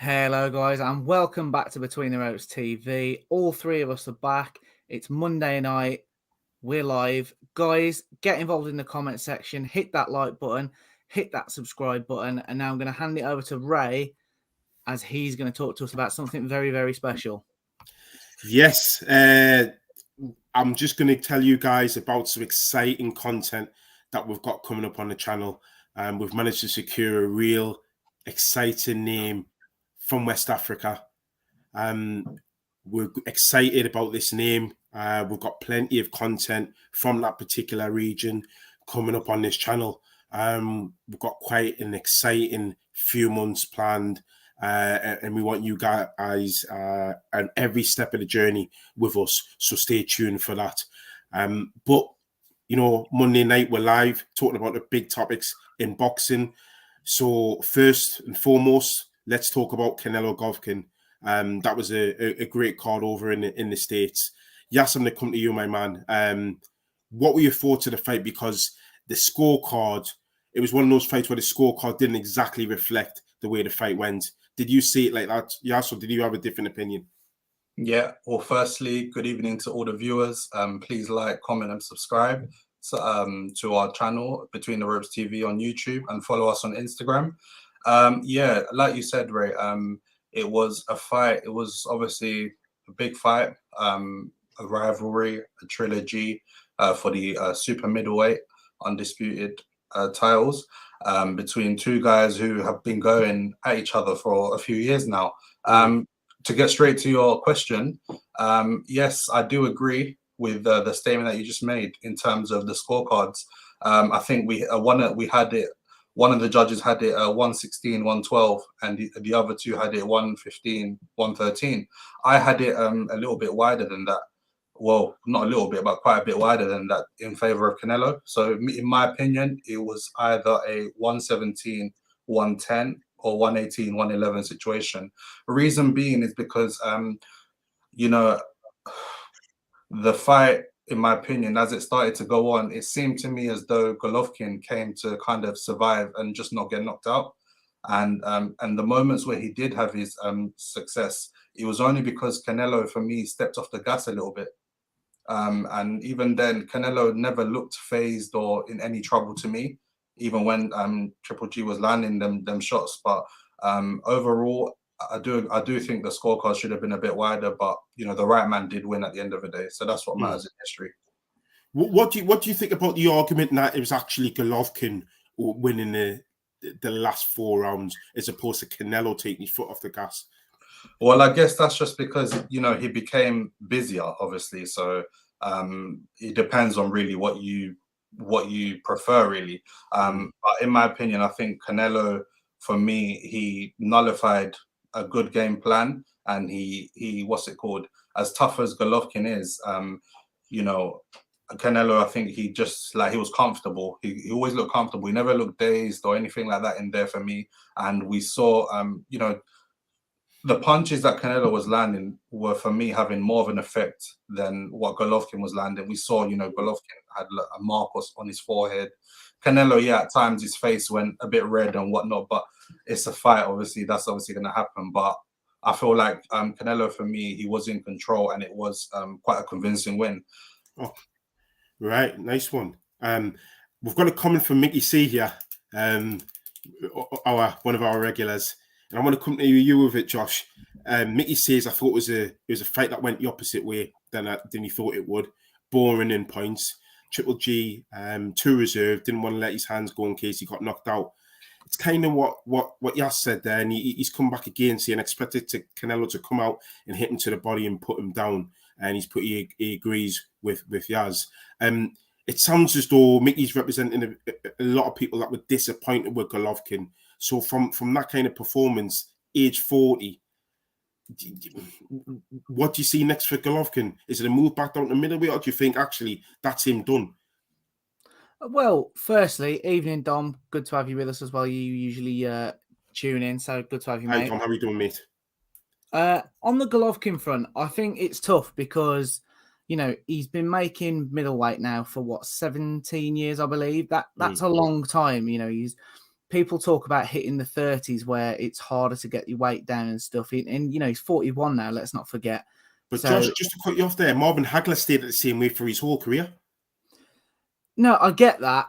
Hello, guys, and welcome back to Between the Ropes TV. All three of us are back. It's Monday night. We're live. Guys, get involved in the comment section. Hit that like button. Hit that subscribe button. And now I'm going to hand it over to Ray as he's going to talk to us about something very, very special. Yes, I'm just going to tell you guys about some exciting content that we've got coming up on the channel. We've managed to secure a real exciting name from West Africa. We're excited about this name. We've got plenty of content from that particular region coming up on this channel. We've got quite an exciting few months planned. And we want you guys on every step of the journey with us. So stay tuned for that. But, you know, Monday night we're live talking about the big topics in boxing. So first and foremost, let's talk about Canelo Golovkin. That was a great card over in the States. Yes, I'm going to come to you, my man. What were your thoughts of the fight? Because the scorecard, it was one of those fights where the scorecard didn't exactly reflect the way the fight went. Did you see it like that, Yas, or did you have a different opinion? Yeah, well, firstly, good evening to all the viewers. Please like, comment, and subscribe to our channel, Between the Ropes TV on YouTube, and follow us on Instagram. Yeah, like you said, Ray, it was a fight. It was obviously a big fight, a rivalry, a trilogy for the super middleweight undisputed titles. Between two guys who have been going at each other for a few years now. To get straight to your question, yes, I do agree with the statement that you just made in terms of the scorecards. I think one of the judges had it 116, 112, and the other two had it 115, 113. I had it a little bit wider than that. Well, not a little bit, but quite a bit wider than that in favor of Canelo. So in my opinion, it was either a 117, 110 or 118, 111 situation. The reason being is because, you know, the fight, in my opinion, as it started to go on, it seemed to me as though Golovkin came to kind of survive and just not get knocked out. And the moments where he did have his success, it was only because Canelo, for me, stepped off the gas a little bit. And even then, Canelo never looked phased or in any trouble to me, even when Triple G was landing them shots. But overall, I do think the scorecard should have been a bit wider. But you know, the right man did win at the end of the day, so that's what matters in history. What do you think about the argument that it was actually Golovkin winning the last 4 rounds as opposed to Canelo taking his foot off the gas? Well, I guess that's just because, you know, he became busier, obviously. So it depends on really what you prefer, really. But in my opinion, I think Canelo, for me, he nullified a good game plan, and he what's it called? As tough as Golovkin is, you know, Canelo, I think he just he was comfortable. He always looked comfortable. He never looked dazed or anything like that in there for me. And we saw, you know, the punches that Canelo was landing were, for me, having more of an effect than what Golovkin was landing. We saw, you know, Golovkin had a mark on his forehead. Canelo, yeah, at times his face went a bit red and whatnot, but it's a fight, obviously. That's obviously going to happen. But I feel like Canelo, for me, he was in control, and it was quite a convincing win. Oh, right. Nice one. We've got a comment from Mickey C here, one of our regulars. And I want to come to you with it, Josh. Mickey says, I thought it was a fight that went the opposite way than he thought it would. Boring in points. Triple G, too reserved, didn't want to let his hands go in case he got knocked out. It's kind of what Yas said there, and he's come back again saying expected Canelo to come out and hit him to the body and put him down. And he agrees with Yas. It sounds as though Mickey's representing a lot of people that were disappointed with Golovkin. So from that kind of performance, age 40, what do you see next for Golovkin? Is it a move back down to middleweight, or do you think actually that's him done? Well, firstly, evening, Dom. Good to have you with us as well. You usually tune in, so good to have you, mate. Hi, Dom. How are you doing, mate? On the Golovkin front, I think it's tough because, you know, he's been making middleweight now for 17 years, I believe. That's a long time. You know, he's people talk about hitting the 30s where it's harder to get your weight down and stuff. And he's 41 now, let's not forget. But Josh, just to cut you off there, Marvin Hagler stayed at the same weight for his whole career. No, I get that.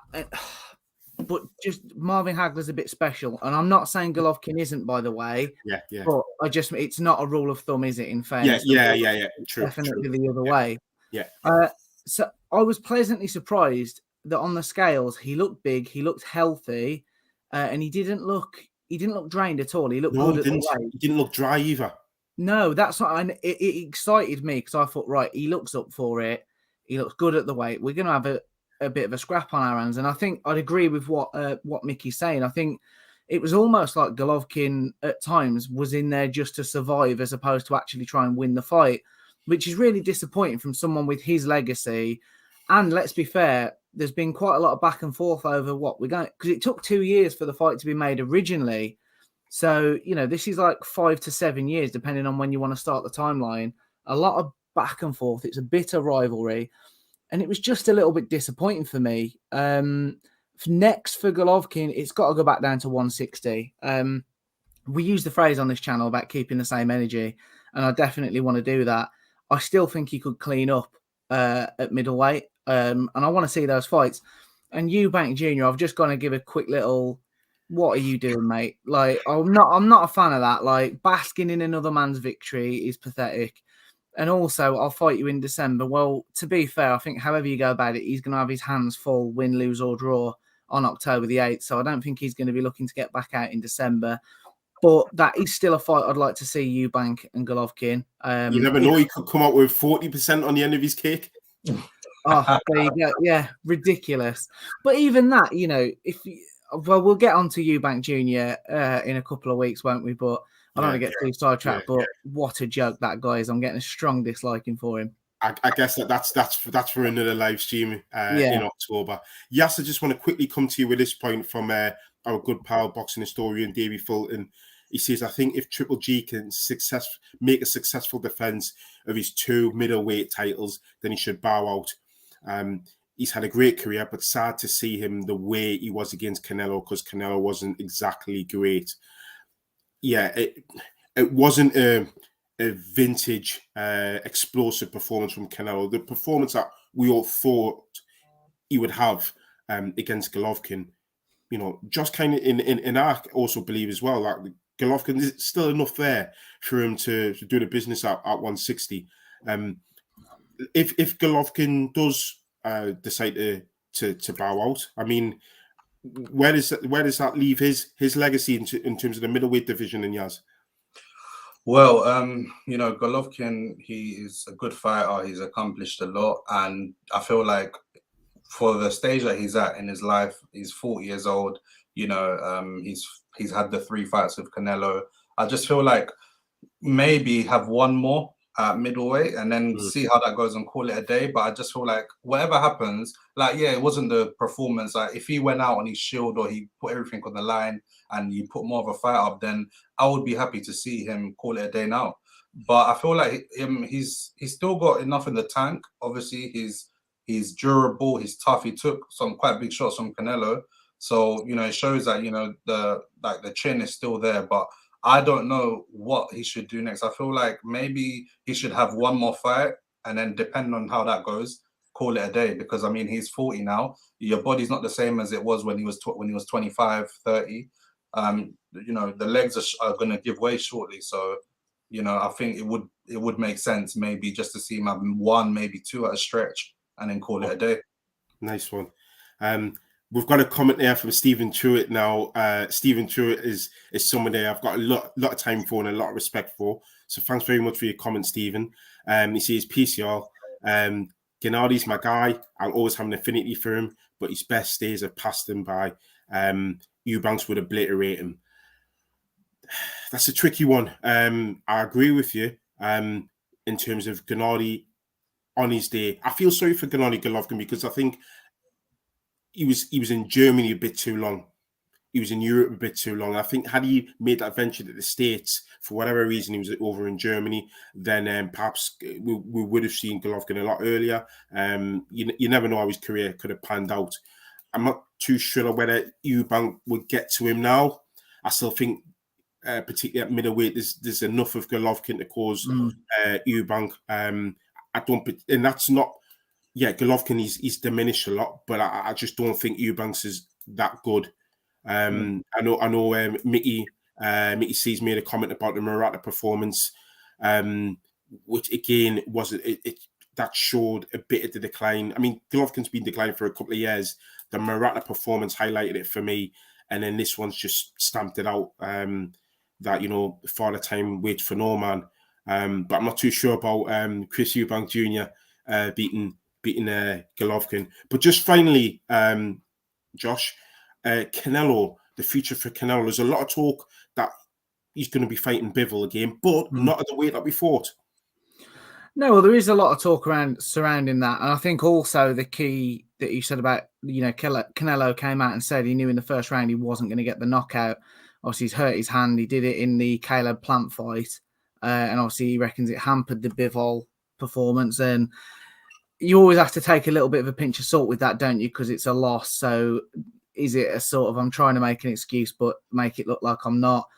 But just Marvin Hagler's a bit special. And I'm not saying Golovkin isn't, by the way. Yeah. But it's not a rule of thumb, is it, in fairness? Yeah. True. Definitely the other way. Yeah. So I was pleasantly surprised that on the scales, he looked big, he looked healthy, and he didn't look drained at all. He looked good at the weight. He didn't look dry either. No, that's not. And it excited me because I thought, right, he looks up for it. He looks good at the weight. We're going to have a bit of a scrap on our hands. And I think I'd agree with what Mickey's saying. I think it was almost like Golovkin at times was in there just to survive as opposed to actually try and win the fight, which is really disappointing from someone with his legacy. And let's be fair, there's been quite a lot of back and forth over what we're going, because it took 2 years for the fight to be made originally. So, this is like 5 to 7 years, depending on when you want to start the timeline. A lot of back and forth. It's a bitter rivalry. And it was just a little bit disappointing for me. Next for Golovkin, it's got to go back down to 160. We use the phrase on this channel about keeping the same energy, and I definitely want to do that. I still think he could clean up at middleweight, and I want to see those fights. And Eubank Jr., I've just got to give a quick little, what are you doing, mate? Like, I'm not a fan of that. Like, basking in another man's victory is pathetic. And also, I'll fight you in December. Well, to be fair, I think however you go about it, he's going to have his hands full, win, lose, or draw on October the 8th. So I don't think he's going to be looking to get back out in December. But that is still a fight I'd like to see, Eubank and Golovkin. You never know. He could come out with 40% on the end of his cake. Oh, there you go. Yeah, ridiculous. But even that, we'll get on to Eubank Jr. In a couple of weeks, won't we? But I don't want to get too sidetracked, but what a joke that guy is. I'm getting a strong disliking for him. I guess that's for another live stream in October. Yes, I just want to quickly come to you with this point from our good pal, boxing historian, Davey Fulton. He says, I think if Triple G can make a successful defense of his 2 middleweight titles, then he should bow out. He's had a great career, but sad to see him the way he was against Canelo, because Canelo wasn't exactly great. Yeah, it wasn't a vintage explosive performance from Canelo. The performance that we all thought he would have against Golovkin, just kind of in I also believe as well, like Golovkin, there's still enough there for him to do the business at 160. If Golovkin does decide to bow out, I mean, where does that leave his legacy in terms of the middleweight division in Yaz? Well, Golovkin, he is a good fighter. He's accomplished a lot, and I feel like for the stage that he's at in his life, he's 40 years old. He's had the 3 fights with Canelo. I just feel like maybe have one more at middleweight and then see how that goes and call it a day. But I just feel like whatever happens, it wasn't the performance. Like, if he went out on his shield or he put everything on the line and you put more of a fight up, then I would be happy to see him call it a day now. But I feel like he's still got enough in the tank. Obviously, he's durable, he's tough. He took some quite big shots from Canelo. So, it shows that, the chin is still there. But I don't know what he should do next. I feel like maybe he should have one more fight and then, depending on how that goes, call it a day. Because, I mean, he's 40 now. Your body's not the same as it was when he was 25, 30. The legs are going to give way shortly. So, I think it would make sense maybe just to see him have 1, maybe 2 at a stretch and then call it a day. Nice one. We've got a comment there from Stephen Truitt now. Stephen Truitt is someone there I've got a lot of time for and a lot of respect for. So thanks very much for your comment, Stephen. He says, PCR, Gennady's my guy. I'll always have an affinity for him, but his best days have passed him by. Eubanks would obliterate him. That's a tricky one. I agree with you in terms of Gennady on his day. I feel sorry for Gennady Golovkin because I think he was in Germany a bit too long. He was in Europe a bit too long. I think had he made that venture to the States, for whatever reason he was over in Germany, then perhaps we would have seen Golovkin a lot earlier. You never know how his career could have panned out. I'm not too sure whether Eubank would get to him now. I still think, particularly at middleweight, there's enough of Golovkin to cause Eubank. I don't, and that's not. Yeah, Golovkin he's diminished a lot, but I just don't think Eubanks is that good. I know. Mickey C's made a comment about the Murata performance, which again wasn't it. That showed a bit of the decline. I mean, Golovkin's been declining for a couple of years. The Murata performance highlighted it for me, and then this one's just stamped it out. That Father Time waits for no man. But I'm not too sure about Chris Eubank Jr. Beating Golovkin. But just finally, Josh, Canelo, the future for Canelo. There's a lot of talk that he's going to be fighting Bivol again, but not at the weight that we thought. No, well, there is a lot of talk surrounding that. And I think also the key that you said about, Canelo came out and said he knew in the first round he wasn't going to get the knockout. Obviously, he's hurt his hand. He did it in the Caleb Plant fight. And obviously, he reckons it hampered the Bivol performance. And you always have to take a little bit of a pinch of salt with that, don't you? Because it's a loss. So is it a sort of, I'm trying to make an excuse, but make it look like I'm not?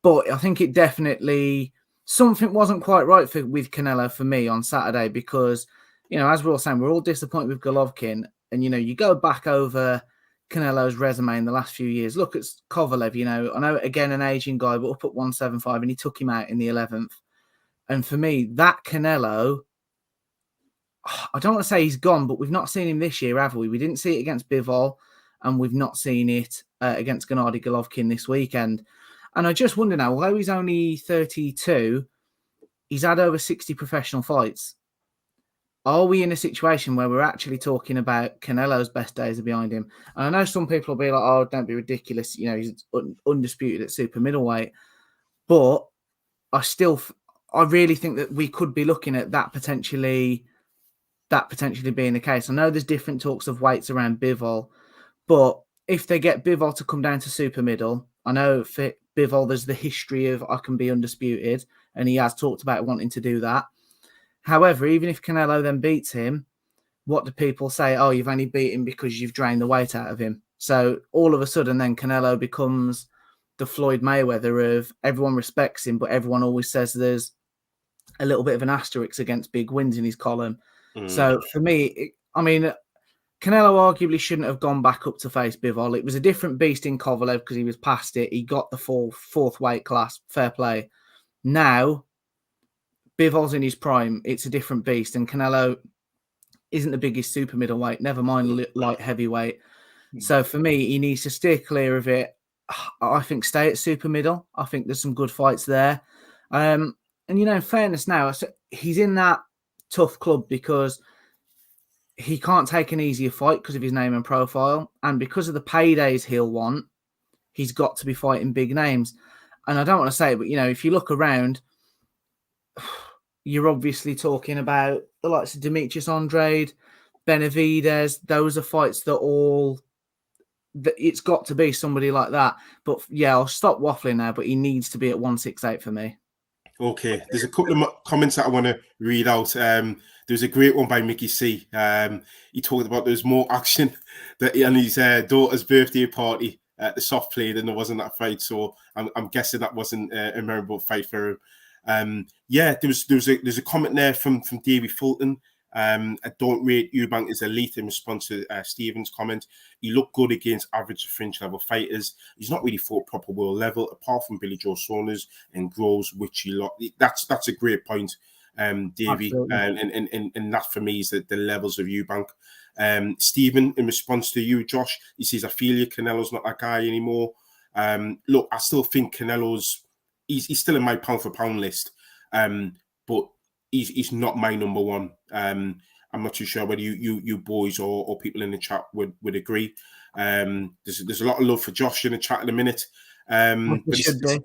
But I think it definitely, something wasn't quite right with Canelo for me on Saturday because, as we're all saying, we're all disappointed with Golovkin. And, you go back over Canelo's resume in the last few years. Look at Kovalev, I know, again, an aging guy, but up at 175, and he took him out in the 11th. And for me, that Canelo, I don't want to say he's gone, but we've not seen him this year, have we? We didn't see it against Bivol, and we've not seen it against Gennady Golovkin this weekend. And I just wonder now, although he's only 32, he's had over 60 professional fights. Are we in a situation where we're actually talking about Canelo's best days are behind him? And I know some people will be like, oh, don't be ridiculous. He's undisputed at super middleweight. But I really think that we could be looking at that potentially being the case. I know there's different talks of weights around Bivol, but if they get Bivol to come down to super middle, I know for Bivol there's the history of I can be undisputed, and he has talked about wanting to do that. However, even if Canelo then beats him, what do people say? Oh, you've only beat him because you've drained the weight out of him. So all of a sudden then Canelo becomes the Floyd Mayweather of everyone respects him, but everyone always says there's a little bit of an asterisk against big wins in his column. So for me, Canelo arguably shouldn't have gone back up to face Bivol. It was a different beast in Kovalev because he was past it. He got the fourth weight class. Fair play. Now, Bivol's in his prime. It's a different beast. And Canelo isn't the biggest super middleweight, never mind light heavyweight. So for me, he needs to steer clear of it. I think stay at super middle. I think there's some good fights there. And, in fairness now, he's in that tough club because he can't take an easier fight because of his name and profile. And because of the paydays he'll want, he's got to be fighting big names. And I don't want to say it, but, if you look around, you're obviously talking about the likes of Demetrius Andrade, Benavidez. Those are fights that it's got to be somebody like that. But yeah, I'll stop waffling now, but he needs to be at 168 for me. Okay, there's a couple of comments that I want to read out. There's a great one by Mickey C. He talked about there's more action on his daughter's birthday party at the soft play than there was in that fight. So I'm guessing that wasn't a memorable fight for him. There's a comment there from Davey Fulton. I don't rate Eubank as elite in response to Stephen's comment. He looked good against average fringe level fighters. He's not really fought proper world level, apart from Billy Joe Saunders and Groves, which he lost. That's a great point, Davey. And that for me is the levels of Eubank. Stephen, in response to you, Josh, he says, I feel you, Canelo's not that guy anymore. Look, I still think Canelo's he's still in my pound for pound list. But he's not my number one. I'm not too sure whether you boys or people in the chat would agree. There's a lot of love for Josh in the chat in a minute. Should be.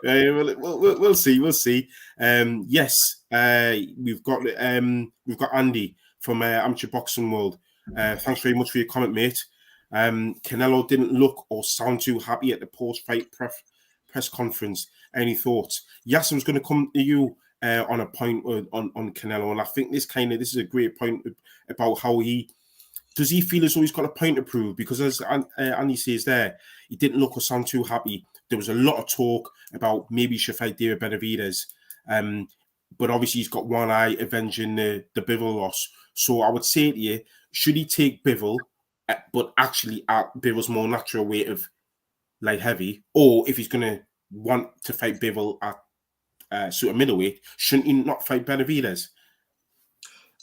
We'll see. Yes, we've got Andy from Amateur Boxing World. Thanks very much for your comment, mate. Canelo didn't look or sound too happy at the post-fight press conference. Any thoughts? Yes, I was going to come to you on a point on Canelo, and I think this is a great point about how he does he feel as though he's got a point to prove? Because as Andy says there, he didn't look or sound too happy. There was a lot of talk about maybe he should fight David Benavidez. But obviously he's got one eye avenging the Bivol loss. So I would say to you, should he take Bivol, but actually at Bivol's more natural weight of light heavy, or if he's going to want to fight Bivol at sort of middleweight, shouldn't he not fight Benavidez?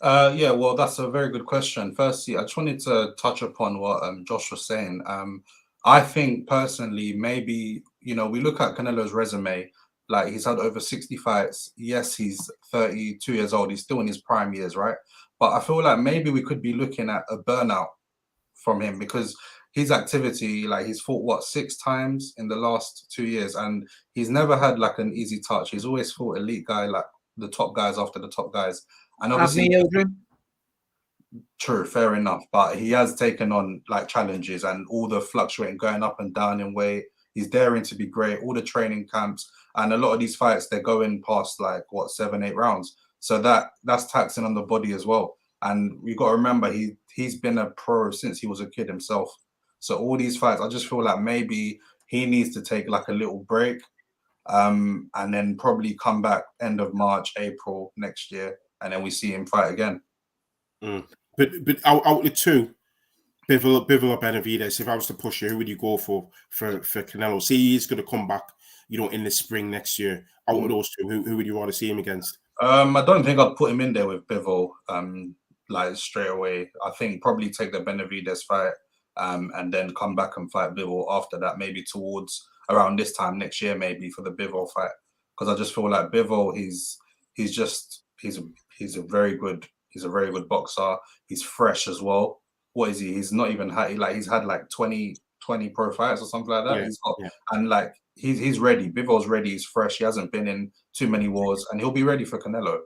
Yeah, well, that's a very good question. Firstly, I just wanted to touch upon what Josh was saying. I think personally, maybe, we look at Canelo's resume, like he's had over 60 fights. Yes, he's 32 years old. He's still in his prime years, right? But I feel like maybe we could be looking at a burnout from him because his activity, like he's fought, 6 times in the last 2 years, and he's never had like an easy touch. He's always fought elite guy, like the top guys after the top guys. And obviously, true, fair enough. But he has taken on like challenges and all the fluctuating, going up and down in weight. He's daring to be great. All the training camps and a lot of these fights, they're going past like 7, 8 rounds. So that's taxing on the body as well. And you got to remember, he's been a pro since he was a kid himself. So all these fights, I just feel like maybe he needs to take like a little break, and then probably come back end of March, April next year, and then we see him fight again. But out of the two, Bivol or Benavidez, if I was to push you, who would you go for Canelo? See, he's going to come back, in the spring next year. Out of those two, who would you rather see him against? I don't think I'd put him in there with Bivol, like straight away. I think probably take the Benavidez fight, and then come back and fight Bivol after that, maybe towards around this time next year, maybe for the Bivol fight. Because I just feel like Bivol, he's a very good boxer. He's fresh as well. What is he? He's not even had he's had like 20 pro fights or something like that. And like he's ready. Bivol's ready. He's fresh. He hasn't been in too many wars, and he'll be ready for Canelo.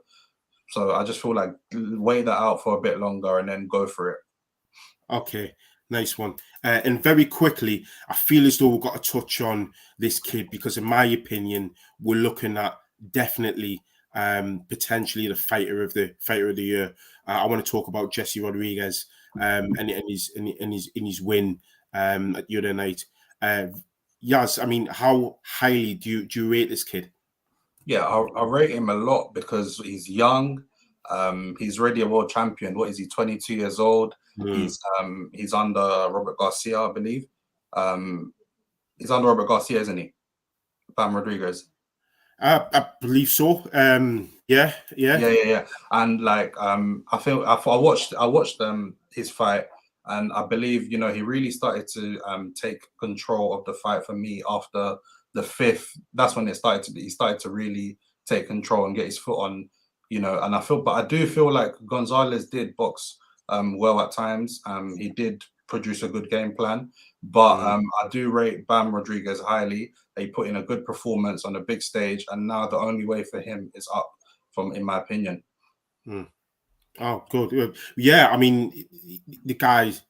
So I just feel like wait that out for a bit longer and then go for it. Okay, nice one. And very quickly, I feel as though we've got to touch on this kid because, in my opinion, we're looking at definitely potentially the fighter of the year. I want to talk about Jesse Rodriguez and his win at the other night. Yaz, I mean, how highly do you rate this kid? Yeah, I rate him a lot because he's young. He's already a world champion. What is he? 22 years old. He's under Robert Garcia, I believe. He's under Robert Garcia, isn't he? Bam Rodriguez. I believe so. Yeah. And like, I watched his fight, and I believe he really started to take control of the fight for me after the 5th. That's when he started to really take control and get his foot on, and I do feel like Gonzalez did box well at times. He did produce a good game plan, but I do rate Bam Rodriguez highly. He put in a good performance on a big stage, and now the only way for him is up, in my opinion. Oh, good. Yeah, I mean, the guy's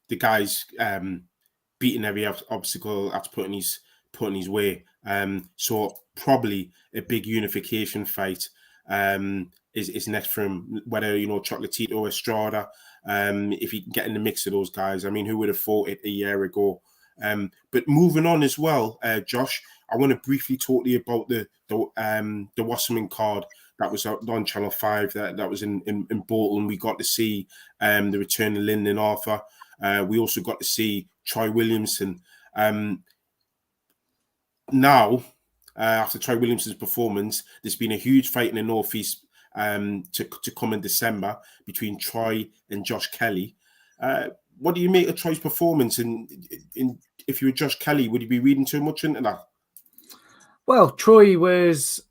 beating every obstacle that's put in his way. So probably a big unification fight is next for him. Whether Chocolatito or Estrada, if he can get in the mix of those guys. I mean, who would have thought it a year ago? But moving on as well, Josh, I want to briefly talk to you about the Wasserman card that was on Channel 5 that was in Bolton. We got to see the return of Lyndon Arthur. We also got to see Troy Williamson. Now, after Troy Williamson's performance, there's been a huge fight in the Northeast to come in December between Troy and Josh Kelly. What do you make of Troy's performance? And if you were Josh Kelly, would you be reading too much into that? Well, Troy was,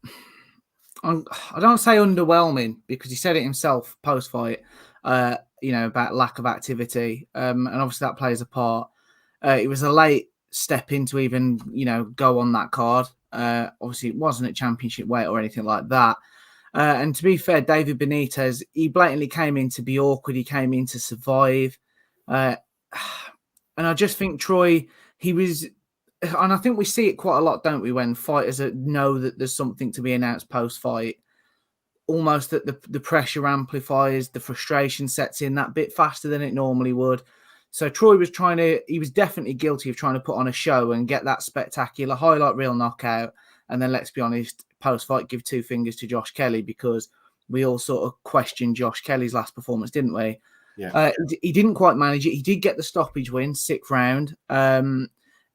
I don't say underwhelming because he said it himself post-fight, about lack of activity. And obviously that plays a part. It was a late step in to even, go on that card. Obviously it wasn't at championship weight or anything like that. And to be fair, David Benitez, he blatantly came in to be awkward. He came in to survive. And I just think Troy, he was, and I think we see it quite a lot, don't we, when fighters know that there's something to be announced post-fight, almost that the pressure amplifies, the frustration sets in that bit faster than it normally would. So Troy was he was definitely guilty of trying to put on a show and get that spectacular highlight reel knockout. And then let's be honest, post-fight, give 2 fingers to Josh Kelly, because we all sort of questioned Josh Kelly's last performance, didn't we? Yeah. He didn't quite manage it. He did get the stoppage win, 6th round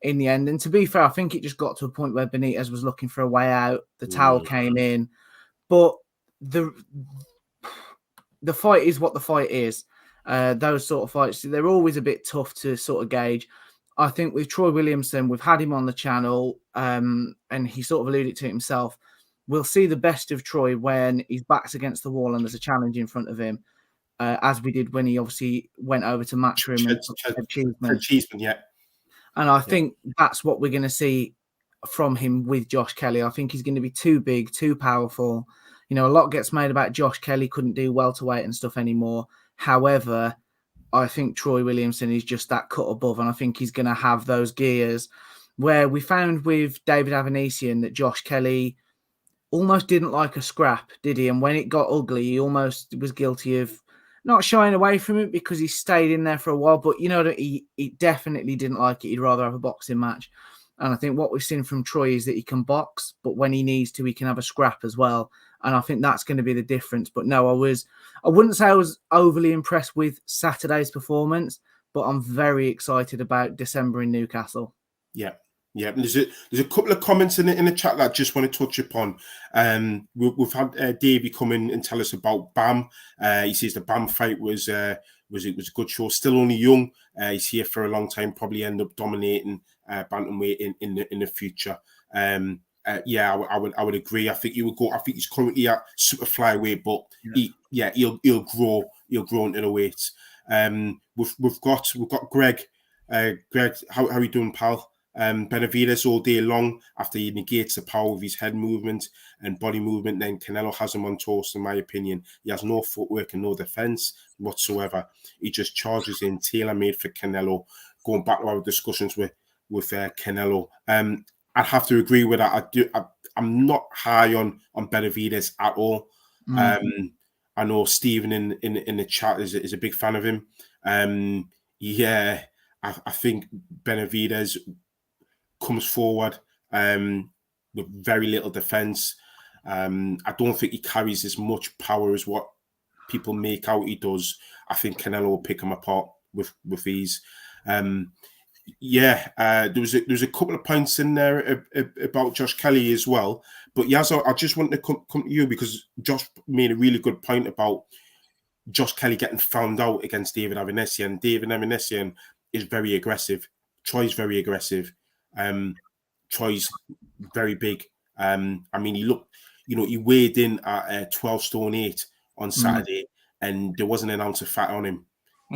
in the end. And to be fair, I think it just got to a point where Benitez was looking for a way out. The towel came in. But the fight is what the fight is. Those sort of fights, they're always a bit tough to sort of gauge. I think with Troy Williamson, we've had him on the channel, and he sort of alluded to it himself. We'll see the best of Troy when his back's against the wall and there's a challenge in front of him, as we did when he obviously went over to Matchroom and Cheeseman, yeah. And I think that's what we're going to see from him with Josh Kelly. I think he's going to be too big, too powerful. You know, a lot gets made about Josh Kelly couldn't do welterweight and stuff anymore. However, I think Troy Williamson is just that cut above, and I think he's going to have those gears where we found with David Avanesian that Josh Kelly almost didn't like a scrap, did he? And when it got ugly, he almost was guilty of not shying away from it because he stayed in there for a while. But, you know, he definitely didn't like it. He'd rather have a boxing match. And I think what we've seen from Troy is that he can box, but when he needs to, he can have a scrap as well. And I think that's going to be the difference. But no, I wouldn't say I was overly impressed with Saturday's performance, but I'm very excited about December in Newcastle. Yeah. Yeah, there's a couple of comments in the chat that I just want to touch upon. We've had Davey come in and tell us about Bam. He says the Bam fight was a good show. Still only young. He's here for a long time. Probably end up dominating bantamweight in the future. Yeah, I would agree. I think he would go. I think he's currently at super flyweight, but he'll grow into the weights. We've got Greg. Greg, how are you doing, pal? Benavidez all day long after he negates the power of his head movement and body movement. Then Canelo has him on toast, in my opinion. He has no footwork and no defense whatsoever. He just charges in, tailor-made for Canelo. Going back to our discussions with Canelo, I'd have to agree with that. I'm not high on Benavidez at all. I know Stephen in the chat is a big fan of him. I think Benavidez comes forward with very little defense. I don't think he carries as much power as what people make out he does. I think Canelo will pick him apart with ease. There was a couple of points in there about Josh Kelly as well. But Yaz, I just want to come to you because Josh made a really good point about Josh Kelly getting found out against David Avanesian. David Avanesian is very aggressive. Troy's very aggressive. Troy's very big. I mean, he weighed in at 12 stone 8 on Saturday, and there wasn't an ounce of fat on him.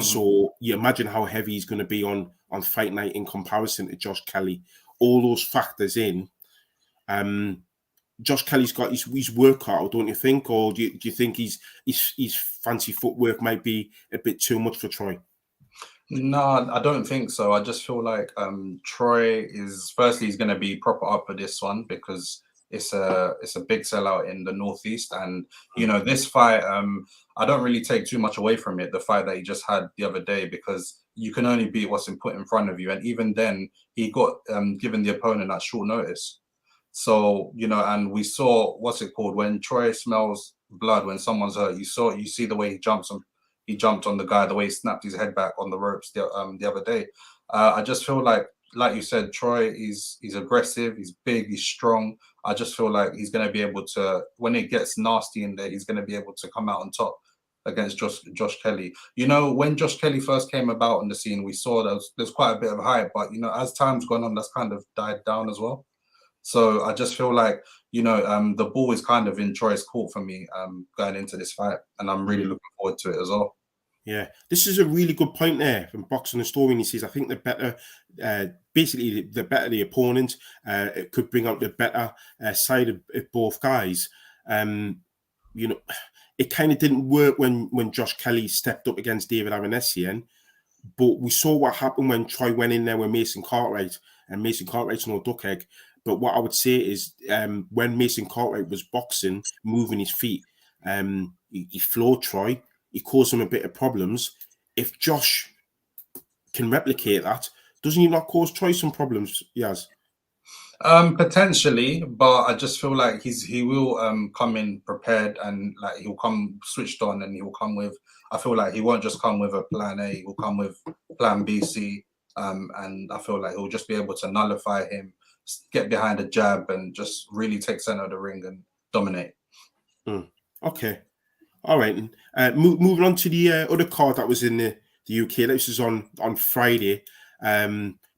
So you imagine how heavy he's going to be on fight night in comparison to Josh Kelly. All those factors in. Josh Kelly's got his work cut out, don't you think? Or do you think his fancy footwork might be a bit too much for Troy? No, I don't think so. I just feel like Troy is firstly he's going to be proper up for this one because it's a big sellout in the Northeast, and you know this fight. I don't really take too much away from it. The fight that he just had the other day, because you can only beat what's put in front of you, and even then he got given the opponent at short notice. So you know, and we saw when Troy smells blood when someone's hurt. You see the way he jumps on. He jumped on the guy, the way he snapped his head back on the ropes the other day. I just feel like you said, Troy he's aggressive, he's big, he's strong. I just feel like he's going to be able to, when it gets nasty in there, he's going to be able to come out on top against Josh Kelly. You know, when Josh Kelly first came about on the scene, we saw there's quite a bit of hype, but you know, as time's gone on, that's kind of died down as well. So I just feel like, you know, the ball is kind of in Troy's court for me going into this fight, and I'm really looking forward to it as well. Yeah, this is a really good point there from Boxing and Story. He says, I think the better, basically, the better the opponent, it could bring out the better side of both guys. You know, it kind of didn't work when Josh Kelly stepped up against David Avanesian, but we saw what happened when Troy went in there with Mason Cartwright, and Mason Cartwright's no duck egg. But what I would say is when Mason Cartwright was boxing, moving his feet, he floored Troy. He caused him a bit of problems. If Josh can replicate that, doesn't he not cause Troy some problems? Yes. Potentially, but I just feel like he will come in prepared, and like he'll come switched on, and he'll come with. I feel like he won't just come with a plan A. He'll come with plan B, C, and I feel like he'll just be able to nullify him, get behind a jab, and just really take center of the ring and dominate. Okay, all right. Moving on to the other card that was in the UK. This was on Friday.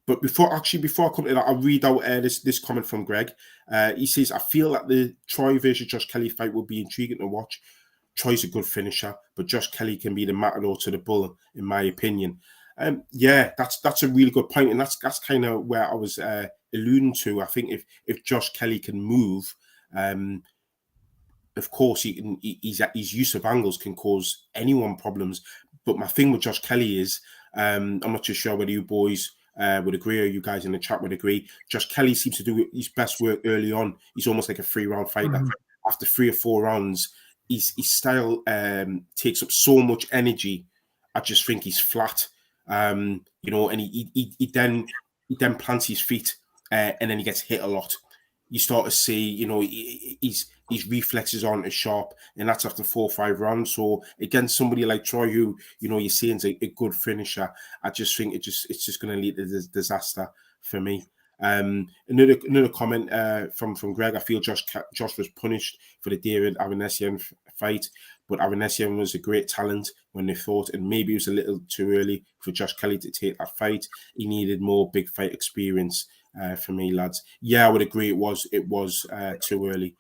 But before I come to that, I'll read out this comment from Greg. He says, I feel that the Troy versus Josh Kelly fight will be intriguing to watch. Troy's a good finisher, but Josh Kelly can be the matador to the bull, in my opinion. Yeah, that's a really good point, and that's kind of where I was alluding to. I think if Josh Kelly can move, of course his use of angles can cause anyone problems. But my thing with Josh Kelly is, I'm not too sure whether you boys would agree, or you guys in the chat would agree. Josh Kelly seems to do his best work early on. He's almost like a 3-round fighter. Mm-hmm. After 3 or 4 rounds, his style takes up so much energy. I just think he's flat, and he then plants his feet, and then he gets hit a lot. You start to see, his reflexes aren't as sharp, and that's after 4 or 5 rounds. So against somebody like Troy, who you're seeing is a good finisher, I just think it's just going to lead to disaster for me. Another comment from Greg. I feel Josh was punished for the David Avanesian fight, but Avanesian was a great talent when they fought, and maybe it was a little too early for Josh Kelly to take that fight. He needed more big fight experience. For me, lads. Yeah, I would agree. It was too early.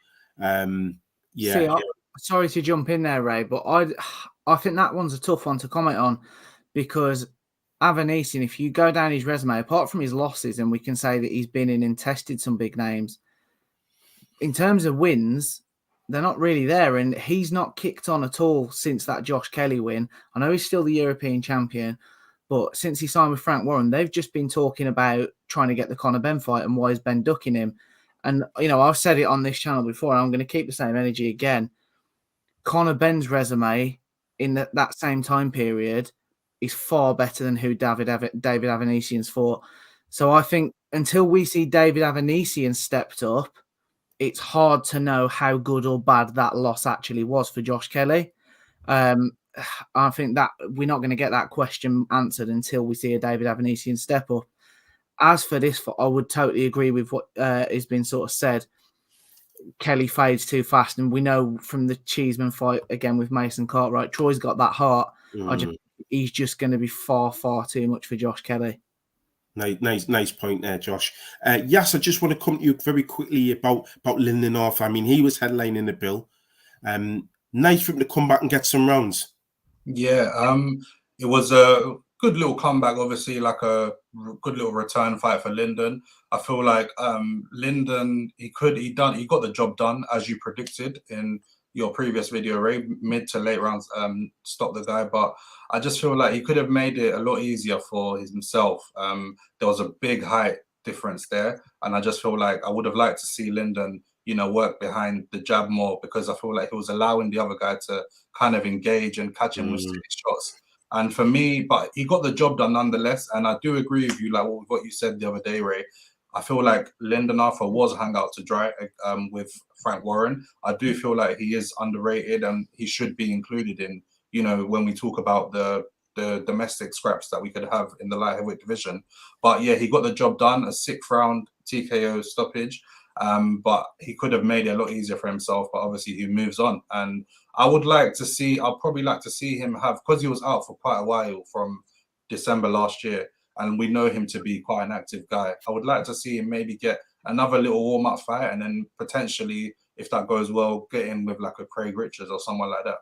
Sorry to jump in there, Ray, but I think that one's a tough one to comment on, because Avanesian, if you go down his resume, apart from his losses, and we can say that he's been in and tested some big names, in terms of wins, they're not really there, and he's not kicked on at all since that Josh Kelly win. I know he's still the European champion, but since he signed with Frank Warren, they've just been talking about trying to get the Conor Benn fight and why is Ben ducking him. And, I've said it on this channel before, and I'm going to keep the same energy again. Conor Benn's resume in that same time period is far better than who David Avanesian's fought. So I think until we see David Avanesian stepped up, it's hard to know how good or bad that loss actually was for Josh Kelly. I think that we're not going to get that question answered until we see a David Avanesian step up. As for this, I would totally agree with what has been sort of said. Kelly fades too fast, and we know from the Cheeseman fight again with Mason Cartwright, Troy's got that heart. He's just going to be far, far too much for Josh Kelly. Nice point there, Josh. Yes, I just want to come to you very quickly about Lyndon Arthur. I mean, he was headlining the bill. Nice for him to come back and get some rounds. Yeah, it was a good little comeback, obviously, like a good little return fight for Lyndon. I feel like Lyndon, he got the job done as you predicted in your previous video, Ray. Mid to late rounds, stop the guy, but I just feel like he could have made it a lot easier for himself. There was a big height difference there, and I just feel like I would have liked to see Lyndon, work behind the jab more, because I feel like he was allowing the other guy to kind of engage and catch him with shots. And for me, but he got the job done nonetheless. And I do agree with you, like what you said the other day, Ray. I feel like Lyndon Arthur was hung out to dry with Frank Warren. I do feel like he is underrated, and he should be included in, when we talk about the domestic scraps that we could have in the light heavyweight division. But yeah, he got the job done, a 6th round TKO stoppage. But he could have made it a lot easier for himself, but obviously he moves on. And I'd probably like to see him because he was out for quite a while from December last year, and we know him to be quite an active guy. I would like to see him maybe get another little warm-up fight, and then potentially, if that goes well, get in with like a Craig Richards or someone like that.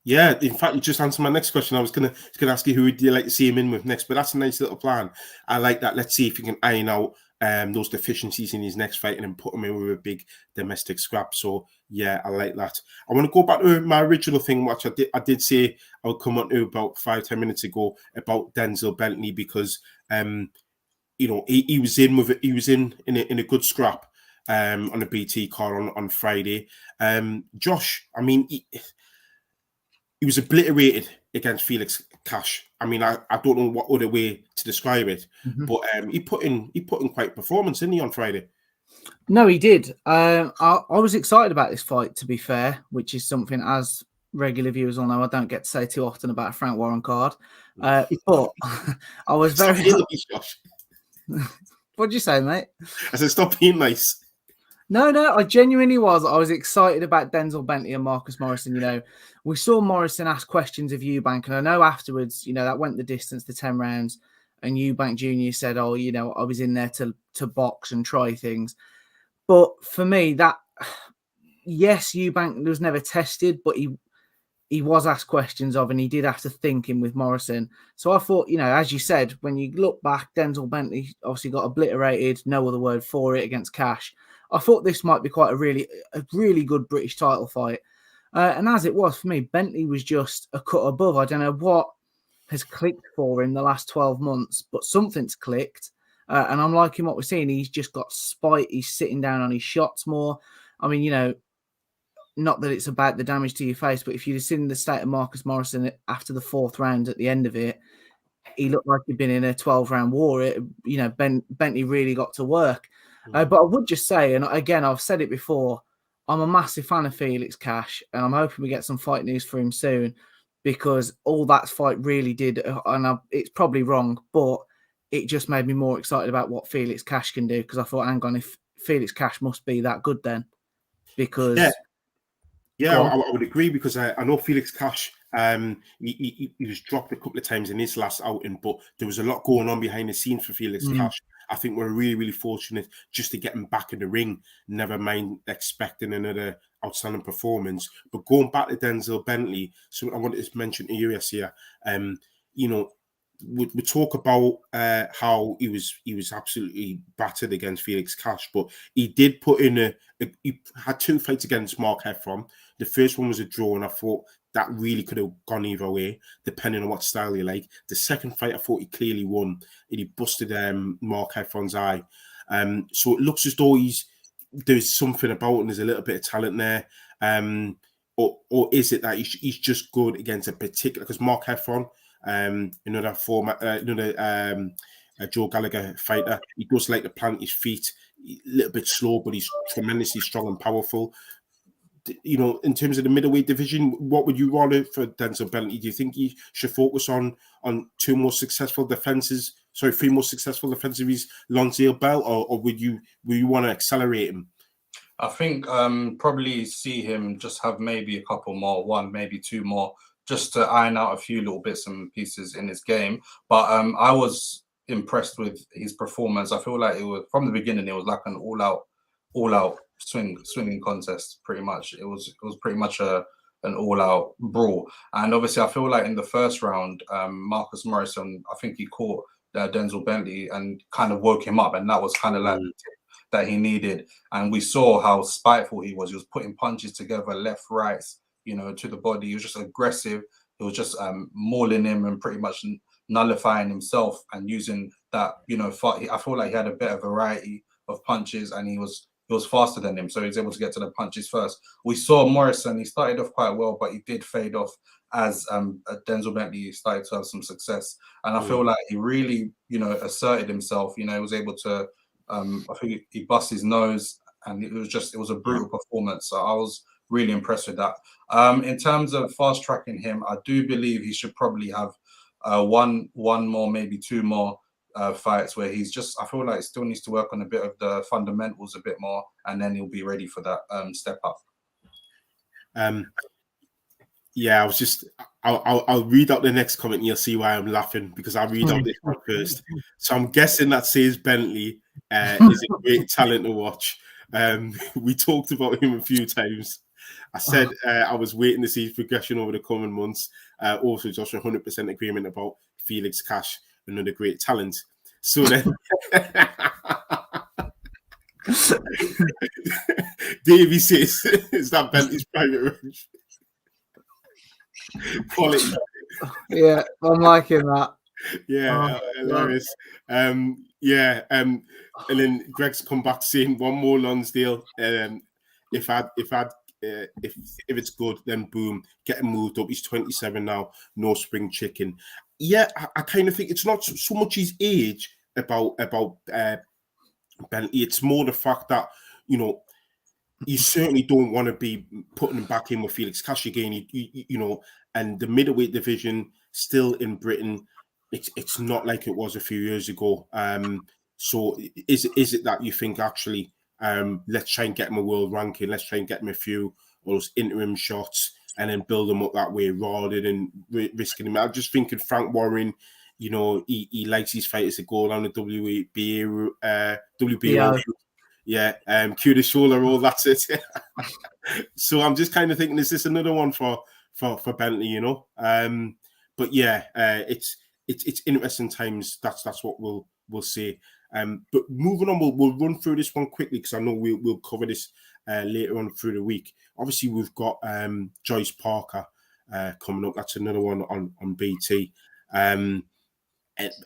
Yeah, in fact, you just answered my next question. I was gonna ask you who would you like to see him in with next, but that's a nice little plan. I like that. Let's see if you can iron out those deficiencies in his next fight and then put him in with a big domestic scrap. So yeah, I like that. I want to go back to my original thing, which I did say I would come on to about 5-10 minutes ago about Denzel Bentley, because he was in a good scrap on a BT card on Friday. Josh, I mean, he was obliterated against Felix Cash. I mean, I don't know what other way to describe it, but he put in quite performance, didn't he, on Friday? No, he did. I was excited about this fight, to be fair, which is something, as regular viewers will know, I don't get to say too often about a Frank Warren card. But I was very. What'd you say, mate? I said, stop being nice. No, I genuinely was. I was excited about Denzel Bentley and Marcus Morrison. You know, we saw Morrison ask questions of Eubank, and I know afterwards, you know, that went the distance, the 10 rounds, and Eubank Jr. said, oh, you know, I was in there to box and try things. But for me, that, yes, Eubank was never tested, but he was asked questions of, and he did have to think in with Morrison. So I thought, you know, as you said, when you look back, Denzel Bentley obviously got obliterated, no other word for it, against Cash. I thought this might be quite a really good British title fight. And as it was for me, Bentley was just a cut above. I don't know what has clicked for him the last 12 months, but something's clicked. And I'm liking what we're seeing. He's just got spite. He's sitting down on his shots more. I mean, you know, not that it's about the damage to your face, but if you'd have seen the state of Marcus Morrison after the 4th round at the end of it, he looked like he'd been in a 12-round war. You know, Bentley really got to work. But I would just say, and again, I've said it before, I'm a massive fan of Felix Cash, and I'm hoping we get some fight news for him soon, because all that fight really did, and it's probably wrong, but it just made me more excited about what Felix Cash can do, because I thought, hang on, if Felix Cash must be that good then, because... Yeah, I would agree, because I know Felix Cash, he was dropped a couple of times in his last outing, but there was a lot going on behind the scenes for Felix Cash. I think we're really, really fortunate just to get him back in the ring, never mind expecting another outstanding performance. But going back to Denzel Bentley, so I wanted to mention to you, here, you know, we talk about how he was absolutely battered against Felix Cash, but he did put in he had 2 fights against Mark Hearn. The first one was a draw, and I thought that really could have gone either way, depending on what style you like. The second fight, I thought he clearly won, and he busted Mark Hearn's eye. So it looks as though there's something about him. There's a little bit of talent there. Or is it that he's just good against a particular? Because Mark Hearn, another Joe Gallagher fighter, he does like to plant his feet, a little bit slow, but he's tremendously strong and powerful. You know, in terms of the middleweight division, what would you want for Denzel Bentley? Do you think he should focus on 3 more successful defenses of his Lonsdale belt, or would you want to accelerate him? I think probably see him just have maybe a couple more, 1, maybe 2 more, just to iron out a few little bits and pieces in his game. But I was impressed with his performance. I feel like it was, from the beginning, it was like an all-out swinging contest. Pretty much, it was pretty much an all-out brawl. And obviously, I feel like in the first round, Marcus Morrison, I think he caught Denzel Bentley and kind of woke him up, and that was kind of like the tip that he needed. And we saw how spiteful he was. He was putting punches together, left, right, you know, to the body. He was just aggressive. He was just mauling him and pretty much nullifying himself and using that, you know, I feel like he had a better variety of punches, and he was faster than him, so he was able to get to the punches first. We saw Morrison, he started off quite well, but he did fade off as Denzel Bentley started to have some success. And I feel like he really, you know, asserted himself. You know, he was able to, I think he bust his nose, and it was a brutal performance. So I was really impressed with that. In terms of fast tracking him, I do believe he should probably have one more, maybe 2 more fights where he's just, I feel like still needs to work on a bit of the fundamentals a bit more, and then he'll be ready for that step up. Yeah, I was just, I'll read out the next comment and you'll see why I'm laughing, because I'll read out this one first. So I'm guessing that says Bentley is a great talent to watch. We talked about him a few times. I said I was waiting to see his progression over the coming months. Also, just 100% agreement about Felix Cash, another great talent. So then, Davey says, "Is that Bentley's private range?" Quality. Yeah, I'm liking that. Yeah, hilarious. And then Greg's come back saying 1 more Lonsdale. If I'd if it's good, then boom, get him moved up. He's 27 now, no spring chicken. Yeah, I kind of think it's not so much his age about Bentley. It's more the fact that, you know, you certainly don't want to be putting him back in with Felix Kashigani, you know, and the middleweight division still in Britain, it's not like it was a few years ago. So is it that you think actually, let's try and get him a world ranking, let's try and get him a few of those interim shots and then build him up that way rather than risking him? I'm just thinking Frank Warren, you know, he likes his fighters to go down the WBO. Yeah, cue the shoulder roll, that's it. So I'm just kind of thinking, is this another one for Bentley, you know? But yeah, it's interesting times. That's what we'll see. But moving on, we'll run through this one quickly because I know we'll cover this later on through the week. Obviously, we've got Joyce Parker coming up. That's another one on BT. And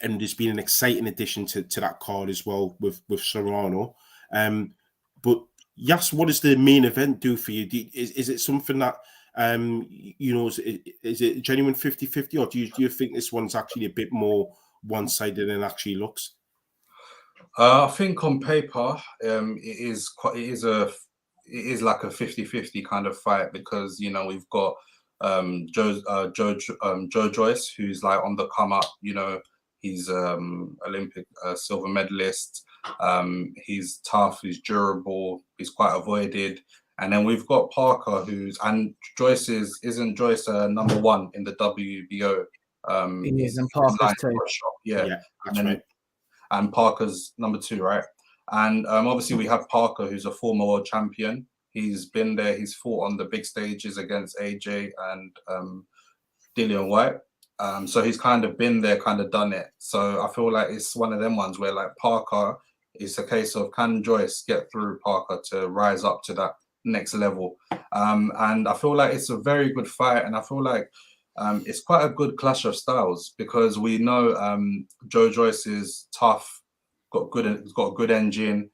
there's been an exciting addition to that card as well with Serrano. But yes, what does the main event do for you? Is it something that you know, is it a genuine 50-50, or do you think this one's actually a bit more one-sided than it actually looks? I think on paper, it is like a 50-50 kind of fight because, you know, we've got Joe Joyce, who's like on the come up. You know, he's Olympic silver medalist. He's tough, he's durable, he's quite avoided. And then we've got Parker, and Joyce isn't Joyce number one in the WBO? He is, and Parker's too. Yeah, that's right. And Parker's number two, right? And obviously we have Parker, who's a former world champion. He's been there, he's fought on the big stages against AJ and Dillian White. So he's kind of been there, kind of done it. So I feel like it's one of them ones where like Parker, it's a case of can Joyce get through Parker to rise up to that next level? And I feel like it's a very good fight, and I feel like it's quite a good clash of styles because we know Joe Joyce is tough, he's got a good engine.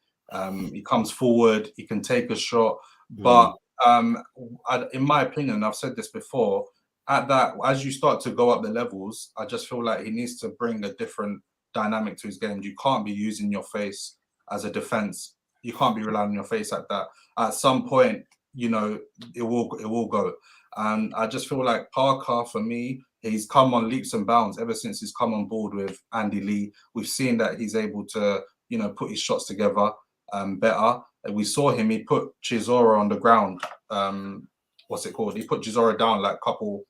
He comes forward, he can take a shot, but in my opinion, I've said this before, as you start to go up the levels, I just feel like he needs to bring a different dynamic to his game. You can't be using your face as a defense. You can't be relying on your face like that. At some point, you know, it will go. And I just feel like Parker, for me, he's come on leaps and bounds ever since he's come on board with Andy Lee. We've seen that he's able to, you know, put his shots together better. And we saw him, he put Chisora on the ground. What's it called? He put Chisora down like couple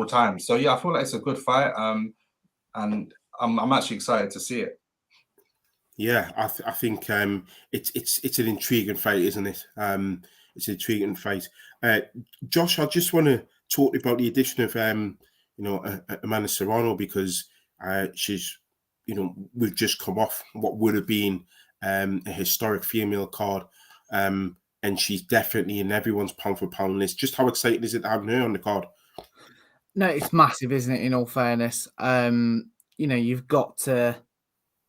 times. So yeah, I feel like it's a good fight. And I'm actually excited to see it. Yeah, I think it's an intriguing fight, isn't it? It's an intriguing fight. Josh, I just want to talk about the addition of you know, Amanda Serrano, because she's, you know, we've just come off what would have been a historic female card, and she's definitely in everyone's pound for pound list. Just how exciting is it to have her on the card? No, it's massive, isn't it? In all fairness, you know,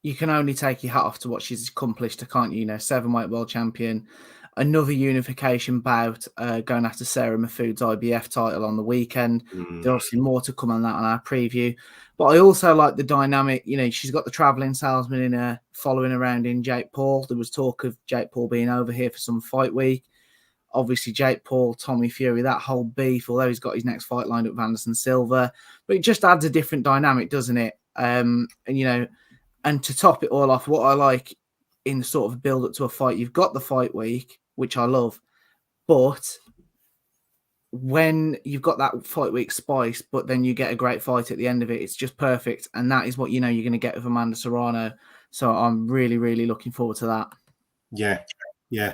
you can only take your hat off to what she's accomplished, can't you? You know, 7-weight world champion, another unification bout, going after Sarah Mahfoud's IBF title on the weekend. There's obviously more to come on that on our preview. But I also like the dynamic. You know, she's got the travelling salesman in her following around in Jake Paul. There was talk of Jake Paul being over here for some fight week. Obviously, Jake Paul, Tommy Fury, that whole beef, although he's got his next fight lined up with Anderson Silva. But it just adds a different dynamic, doesn't it? And, you know, and to top it all off, what I like in the sort of build up to a fight, you've got the fight week, which I love, but when you've got that fight week spice, but then you get a great fight at the end of it, it's just perfect. And that is what, you know, you're going to get with Amanda Serrano. So I'm really, really looking forward to that. Yeah. Yeah,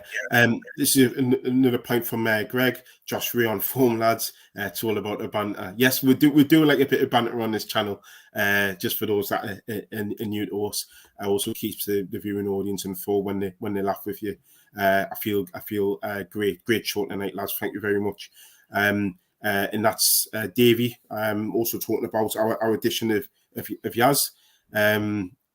this is another point from Greg. Josh, we're on form, lads. It's all about the banter. Yes, we do like a bit of banter on this channel. Just for those that are new to us, also keeps the viewing audience informed when they laugh with you. I feel great show tonight, lads. Thank you very much. And that's Davey. Also talking about our edition of Yaz.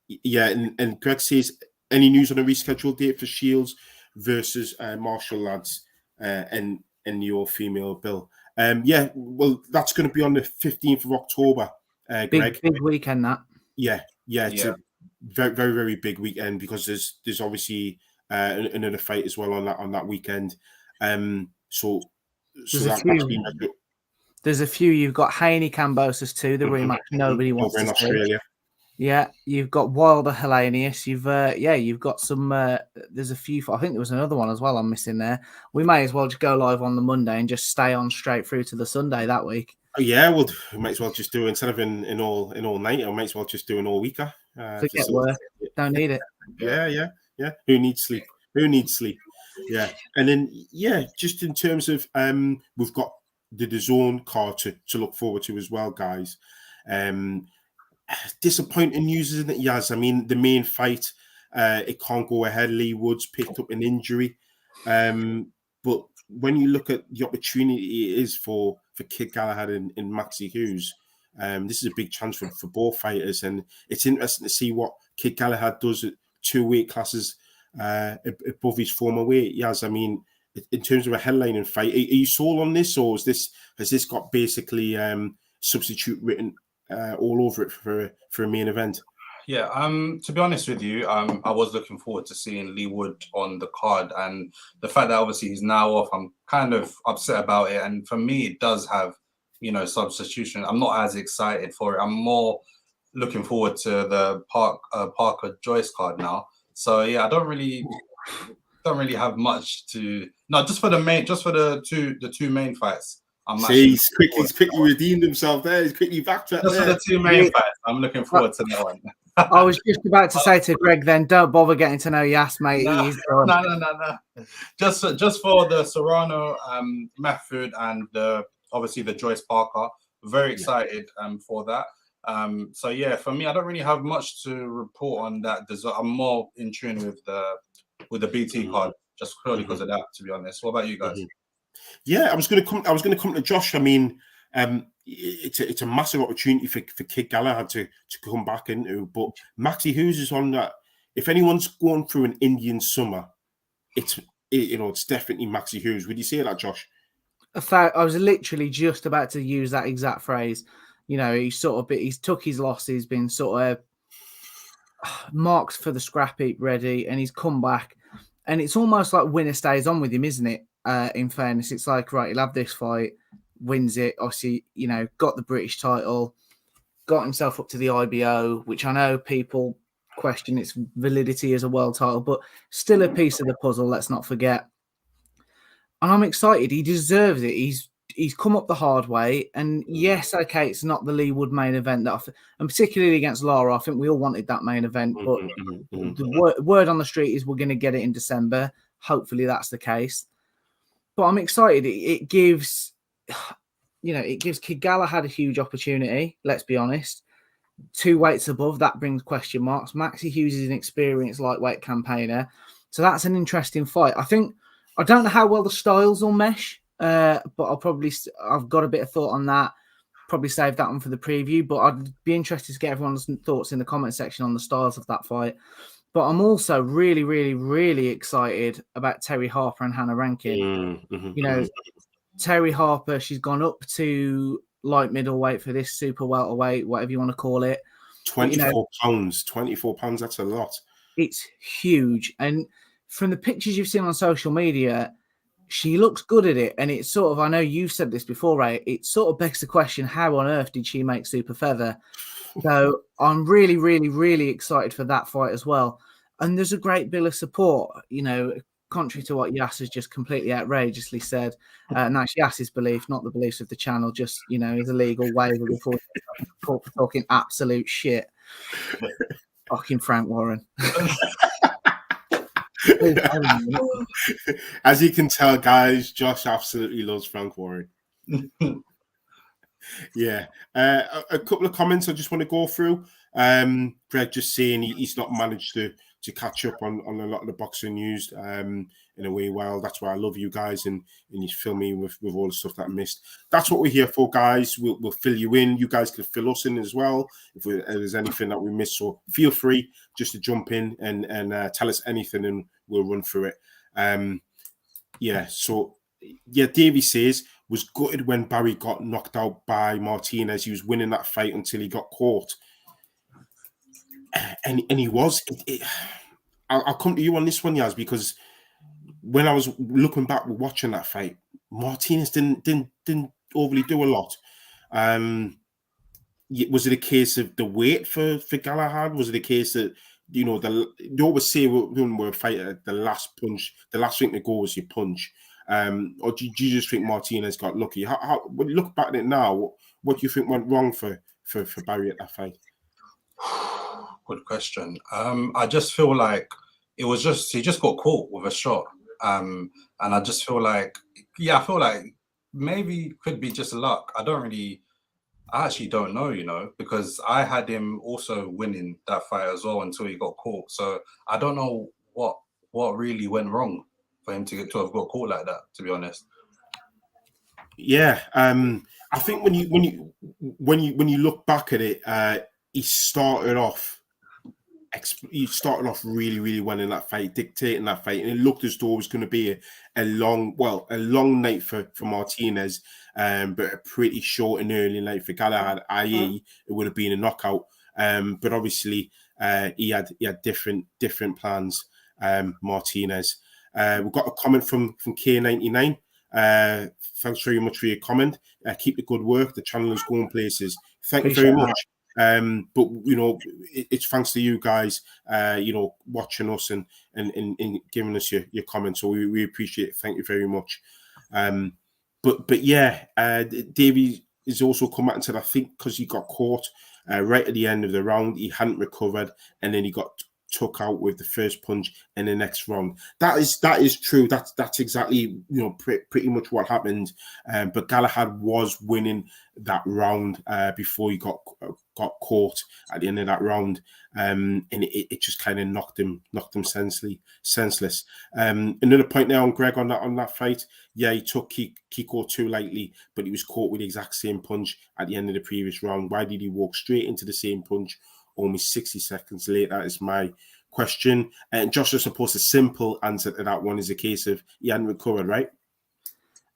Yeah, and Greg says, any news on a rescheduled date for Shields versus Marshall, lads? and your female bill. Yeah, well, that's going to be on the 15th of October, Greg. Big weekend, that. Yeah, it's a very, very, very big weekend because there's obviously another fight as well on that weekend. So there's a few. You've got Haney Cambosis too, the rematch nobody wants over in to Australia. See. Yeah, you've got Wilder Hellenius. You've got some. There's a few. I think there was another one as well. I'm missing there. We may as well just go live on the Monday and just stay on straight through to the Sunday that week. Yeah, well, we might as well just do, instead of in all night, I might as well just do an all weeker. Forget work. Don't need it. Yeah. Who needs sleep? Yeah, and then just in terms of we've got the DAZN card to look forward to as well, guys. Disappointing news, isn't it, Yaz? I mean, the main fight, it can't go ahead. Lee Woods picked up an injury, but when you look at the opportunity it is for Kid Galahad and Maxi Hughes, this is a big chance for both fighters, and it's interesting to see what Kid Galahad does at 2 weight classes above his former weight. Yaz, I mean, in terms of a headlining fight, are you sold on this, or has this got basically substitute written all over it for a main event? Yeah, to be honest with you, I was looking forward to seeing Lee Wood on the card, and the fact that obviously he's now off, I'm kind of upset about it. And for me, it does have, substitution. I'm not as excited for it. I'm more looking forward to the Parker Joyce card now. So yeah, I don't really have much to. No, just for the two main fights. He's quickly redeemed himself there. He's quickly backtracked. Just for the two main fights, I'm looking forward to that one. I was just about to say to Greg, then don't bother getting to know Yas, mate. No. Just for the Serrano, Mahfoud, and obviously the Joyce Parker. Very excited for that. So yeah, for me, I don't really have much to report on that. I'm more in tune with the BT card, just purely because of that. To be honest, what about you guys? Yeah, I was going to come to Josh. I mean, it's a massive opportunity for Kid Galahad to come back into, but Maxi Hughes is on that. If anyone's going through an Indian summer, it's definitely Maxi Hughes. Would you say that, Josh? I was literally just about to use that exact phrase. He's took his losses, been sort of marked for the scrap heap ready, and he's come back. And it's almost like winner stays on with him, isn't it? In fairness, it's like, right, he'll have this fight, wins it. Obviously, got the British title, got himself up to the IBO, which I know people question its validity as a world title, but still a piece of the puzzle, let's not forget. And I'm excited. He deserves it. He's come up the hard way. And yes, okay, it's not the Lee Wood main event, and particularly against Lara, I think we all wanted that main event. But the word on the street is we're going to get it in December. Hopefully that's the case. But I'm excited. It gives Kid Galahad a huge opportunity. Let's be honest. 2 weights above, that brings question marks. Maxi Hughes is an experienced lightweight campaigner, so that's an interesting fight. I don't know how well the styles will mesh, but I've got a bit of thought on that. Probably save that one for the preview, but I'd be interested to get everyone's thoughts in the comment section on the styles of that fight. But I'm also really, really, really excited about Terry Harper and Hannah Rankin. Terry Harper, she's gone up to light middleweight for this super welterweight, whatever you want to call it. 24 pounds. 24 pounds, that's a lot. It's huge. And from the pictures you've seen on social media, she looks good at it. And it's sort of, I know you've said this before, Ray, it sort of begs the question, how on earth did she make super feather? So I'm really, really, really excited for that fight as well. And there's a great bill of support, contrary to what Yas has just completely outrageously said. And that's Yas's belief, not the beliefs of the channel, just, his illegal waiver before for talking absolute shit. Fucking Frank Warren. As you can tell, guys, Josh absolutely loves Frank Warren. Yeah. A couple of comments I just want to go through. Greg just saying he's not managed to catch up on a lot of the boxing news in a way. Well, that's why I love you guys, and you fill me with all the stuff that I missed. That's what we're here for, guys. We'll fill you in. You guys can fill us in as well if there's anything that we missed. So feel free just to jump in and tell us anything, and we'll run through it. Yeah. So yeah, Davey says, was gutted when Barry got knocked out by Martinez. He was winning that fight until he got caught. And he was. I'll come to you on this one, Yaz, because when I was looking back, watching that fight, Martinez didn't overly do a lot. Was it a case of the weight for Galahad? Was it a case that, you know, they always say when we're fighting, the last punch, the last thing to go was your punch? Or do you just think Martinez got lucky? How when you look back at it now, what do you think went wrong for Barry at that fight? Good question. I just feel like he just got caught with a shot. And I just feel like, I feel like maybe it could be just luck. I actually don't know, you know, because I had him also winning that fight as well until he got caught. So I don't know what really went wrong for him to have got caught like that, to be honest. Yeah, I think when you look back at it, he started off really, really well in that fight, dictating that fight, and it looked as though it was going to be a long night for Martinez, but a pretty short and early night for Galahad, i.e. it would have been a knockout. But obviously, he had different plans, Martinez. We've got a comment from K99. Thanks very much for your comment. Keep the good work. The channel is going places. Thank you very much. But you know, it's thanks to you guys, you know, watching us and giving us your comments. So we appreciate it. Thank you very much. But yeah, Davey has also come back and said, I think because he got caught right at the end of the round, he hadn't recovered, and then he got took out with the first punch in the next round. That is true. That's exactly, you know, pretty much what happened. But Galahad was winning that round before he got caught at the end of that round, and it just kind of knocked him senseless. Another point there on Greg on that fight. Yeah, he took Kiko too lightly, but he was caught with the exact same punch at the end of the previous round. Why did he walk straight into the same punch almost 60 seconds later? That is my question. And Josh, I suppose the simple answer to that one is a case of he hadn't recovered, right?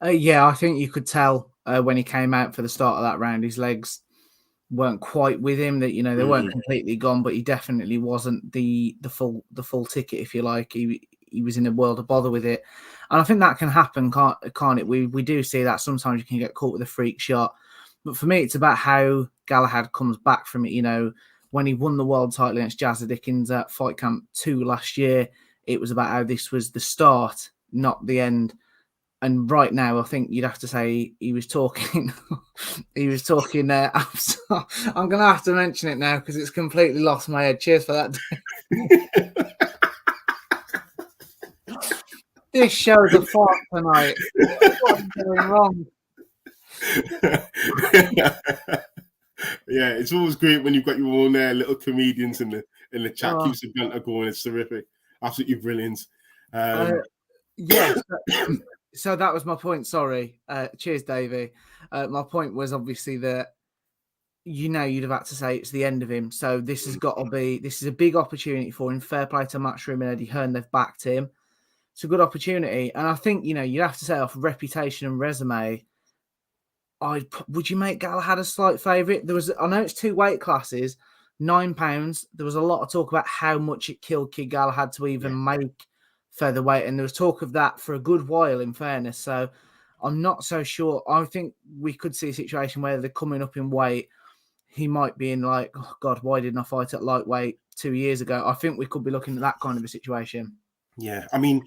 Yeah, I think you could tell when he came out for the start of that round, his legs weren't quite with him. That, you know, they weren't completely gone, but he definitely wasn't the full ticket, if you like. He was in a world of bother with it, and I think that can happen, can't it? We do see that sometimes you can get caught with a freak shot, but for me, it's about how Galahad comes back from it. You know, when he won the world title against Jazza Dickens at Fight Camp 2 last year, it was about how this was the start, not the end. And right now, I think you'd have to say he was talking. He was talking. I'm going to have to mention it now because it's completely lost my head. Cheers for that. This show's a farce tonight. What is going wrong? Yeah, it's always great when you've got your own little comedians in the chat. Keeps the banter going. It's terrific, absolutely brilliant. Yes. So that was my point. Sorry. Cheers, Davey. My point was obviously that, you know, you'd have had to say it's the end of him. So this has got to be. This is a big opportunity for him. Fair play to Matchroom and Eddie Hearn. They've backed him. It's a good opportunity, and I think, you know, you have to say off reputation and resume. Would you make Galahad a slight favourite? I know it's 2 weight classes, £9. There was a lot of talk about how much it killed Kid Galahad to even make featherweight, and there was talk of that for a good while, in fairness. So I'm not so sure. I think we could see a situation where they're coming up in weight. He might be in like, oh God, why didn't I fight at lightweight 2 years ago? I think we could be looking at that kind of a situation. Yeah, I mean,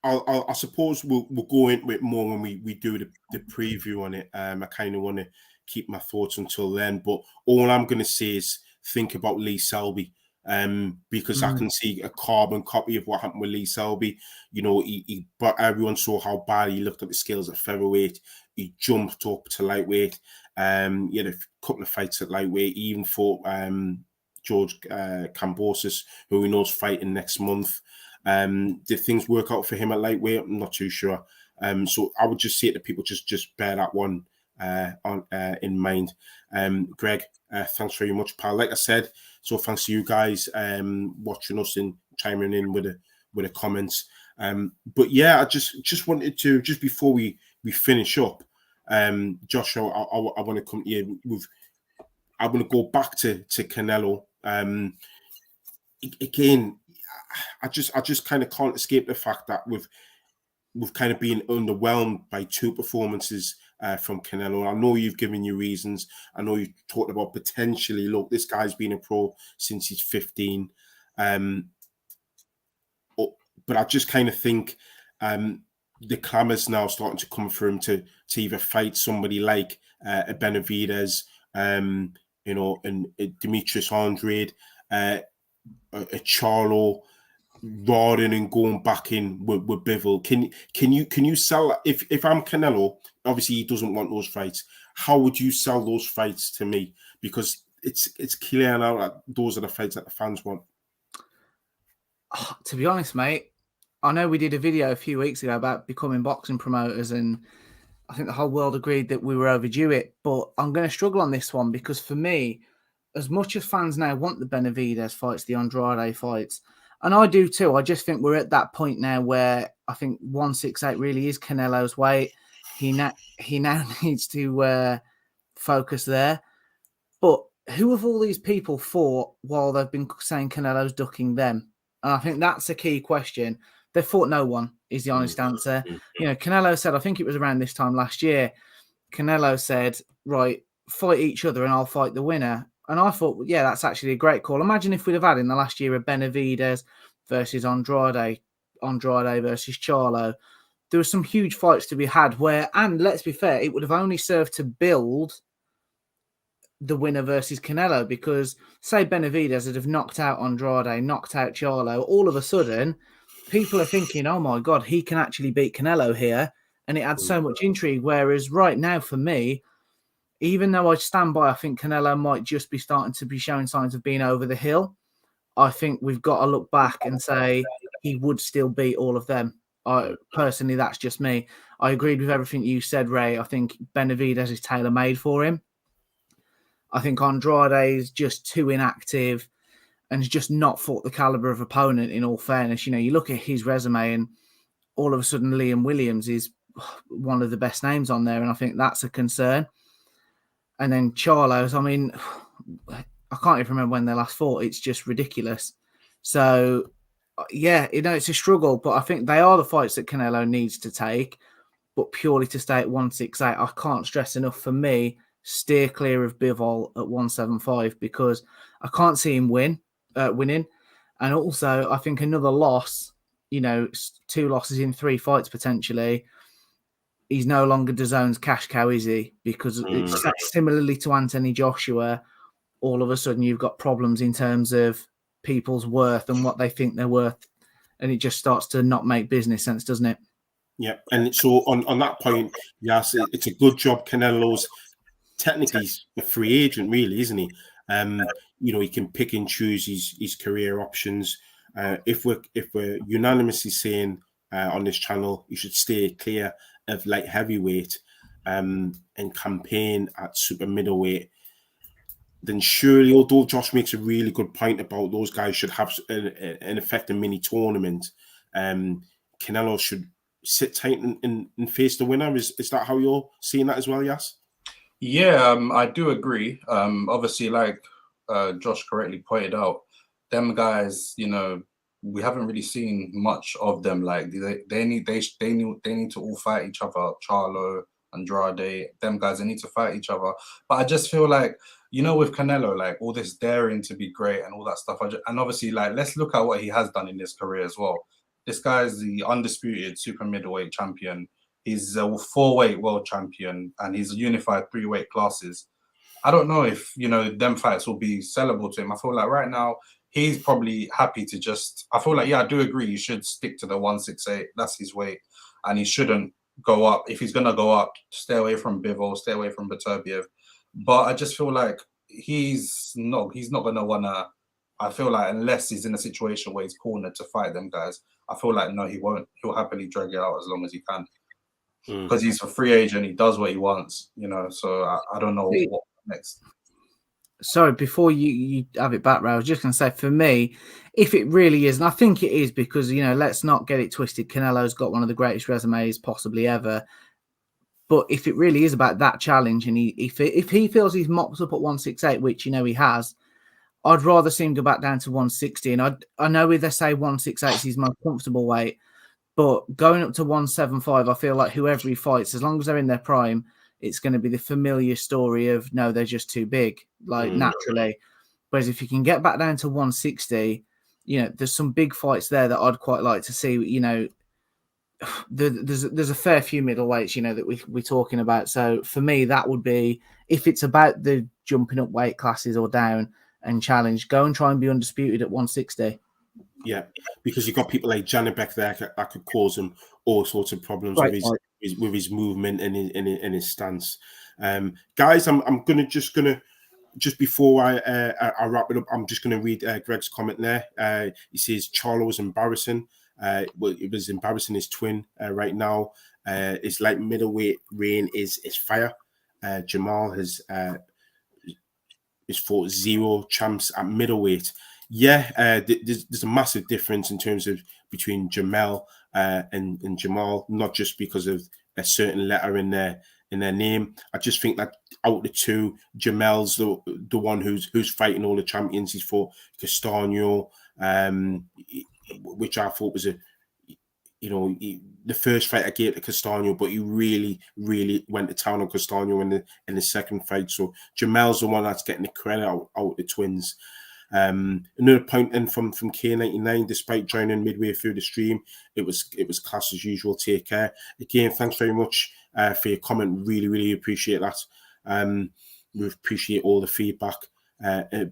I suppose we'll go into it more when we do the preview on it. I kind of want to keep my thoughts until then, but all I'm going to say is think about Lee Selby, because I can see a carbon copy of what happened with Lee Selby. You know, but everyone saw how bad he looked at the scales at featherweight. He jumped up to lightweight. He had a couple of fights at lightweight. He even fought George Kambosos, who we know is fighting next month. Did things work out for him at lightweight? I'm not too sure. So I would just say to people, just bear that one in mind. Greg, thanks very much, pal. Like I said, so thanks to you guys watching us and chiming in with the comments. But yeah, I just wanted to, just before we finish up, Josh, I want to come to you with. I want to go back to Canelo. Again, I just kind of can't escape the fact that we've kind of been underwhelmed by two performances from Canelo. I know you've given your reasons. I know you've talked about potentially, look, this guy's been a pro since he's 15. But I just kind of think the clamour's now starting to come for him to either fight somebody like a Benavidez, you know, and Demetrius Andrade, a Charlo, rather than going back in with Bivol. Can you sell, if I'm Canelo, obviously he doesn't want those fights, how would you sell those fights to me? Because it's clear now that those are the fights that the fans want. To be honest, mate, I know we did a video a few weeks ago about becoming boxing promoters, and I think the whole world agreed that we were overdue it, but I'm going to struggle on this one because for me, as much as fans now want the Benavidez fights, the Andrade fights, and I do too, I just think we're at that point now where I think 168 really is Canelo's weight. He now needs to focus there. But who have all these people fought while they've been saying Canelo's ducking them? And I think that's a key question. They fought no one, is the honest answer. You know, Canelo said, I think it was around this time last year, Canelo said, right, fight each other and I'll fight the winner. And I thought, yeah, that's actually a great call. Imagine if we'd have had in the last year a Benavidez versus Andrade versus Charlo. There were some huge fights to be had where, and let's be fair, it would have only served to build the winner versus Canelo, because say Benavidez would have knocked out Andrade, knocked out Charlo, all of a sudden people are thinking, oh my God, he can actually beat Canelo here. And it adds so much intrigue. Whereas right now for me, even though I stand by, I think Canelo might just be starting to be showing signs of being over the hill. I think we've got to look back and say he would still beat all of them. Personally, that's just me. I agreed with everything you said, Ray. I think Benavidez is tailor-made for him. I think Andrade is just too inactive and has just not fought the caliber of opponent, in all fairness. You know, you look at his resume and all of a sudden Liam Williams is one of the best names on there, and I think that's a concern. And then Charlo's, I mean, I can't even remember when they last fought. It's just ridiculous. So, yeah, you know, it's a struggle, but I think they are the fights that Canelo needs to take, but purely to stay at 168. I can't stress enough, for me, steer clear of Bivol at 175 because I can't see him winning. And also, I think another loss, you know, 2 losses in 3 fights potentially, he's no longer DAZN's cash cow, is he? Because it's similarly to Anthony Joshua, all of a sudden you've got problems in terms of people's worth and what they think they're worth. And it just starts to not make business sense, doesn't it? Yeah. And so on that point, yes, it's a good job Canelo's technically a free agent, really, isn't he? You know, he can pick and choose his career options. If we're unanimously saying on this channel, you should stay clear of light heavyweight and campaign at super middleweight, then surely, although Josh makes a really good point about those guys should have an effective mini tournament, Canelo should sit tight and face the winner. Is that how you're seeing that as well, Yas? Yeah, I do agree. Obviously, like Josh correctly pointed out, them guys, you know, we haven't really seen much of them. Like they need to all fight each other. Charlo, Andrade, them guys, they need to fight each other. But I just feel like, you know, with Canelo, like all this daring to be great and all that stuff. And obviously, like, let's look at what he has done in his career as well. This guy is the undisputed super middleweight champion. He's a 4-weight world champion, and he's unified 3-weight classes. I don't know if, you know, them fights will be sellable to him. I feel like right now he's probably happy to just. I feel like, yeah, I do agree. He should stick to the 168. That's his weight, and he shouldn't go up. If he's gonna go up, stay away from Bivol, stay away from Beterbiev. But I just feel like he's not gonna wanna. I feel like unless he's in a situation where he's cornered to fight them guys, I feel like no, he won't. He'll happily drag it out as long as he can, because he's a free agent. He does what he wants, you know. So I don't know what next. Sorry, before you have it back, Ray, I was just going to say, for me, if it really is, and I think it is, because, you know, let's not get it twisted, Canelo's got one of the greatest resumes possibly ever. But if it really is about that challenge, and if he feels he's mopped up at 168, which, you know, he has, I'd rather see him go back down to 160. And I know they say 168 is his most comfortable weight, but going up to 175, I feel like whoever he fights, as long as they're in their prime, it's going to be the familiar story of, no, they're just too big, like naturally. Whereas if you can get back down to 160, you know, there's some big fights there that I'd quite like to see. You know, there's a fair few middleweights, you know, that we're talking about. So for me, that would be, if it's about the jumping up weight classes or down and challenge, go and try and be undisputed at 160. Yeah, because you've got people like Janibek there that could cause him all sorts of problems with his movement and his stance. Guys, I'm just before I wrap it up, I'm just gonna read Greg's comment there. He says Charlo was embarrassing. Well, it was embarrassing his twin right now. It's like middleweight reign is fire. Jamal has fought 0 champs at middleweight. Yeah, there's a massive difference in terms of between Jamel and Jamal, not just because of a certain letter in their name. I just think that out of the two, Jamel's the one who's fighting all the champions. He's fought Castano, which I thought was the first fight I gave to Castano, but he really, really went to town on Castano in the second fight. So Jamel's the one that's getting the credit out of the twins. Another point in from K99, despite joining midway through the stream, it was class as usual. Take care. Again, thanks very much for your comment. Really appreciate that. We appreciate all the feedback.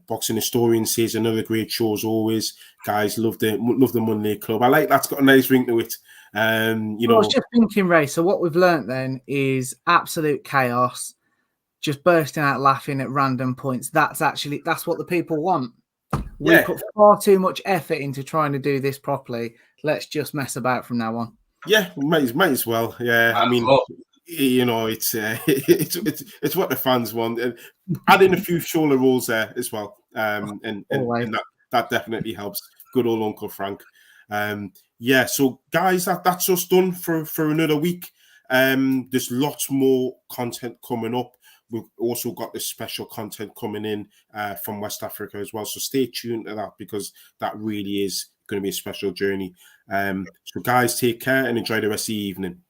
Boxing Historian says another great show as always. Guys, love the Monday Club. I like that's got a nice ring to it. I was just thinking, Ray, so what we've learnt then is absolute chaos, just bursting out laughing at random points. That's what the people want. We put far too much effort into trying to do this properly. Let's just mess about from now on. Yeah, might as well. Yeah, I mean, it's what the fans want. Adding a few shoulder rolls there as well, and that definitely helps. Good old Uncle Frank. So guys, that's us done for another week. There's lots more content coming up. We've also got this special content coming in from West Africa as well. So stay tuned to that, because that really is going to be a special journey. So guys, take care and enjoy the rest of the evening.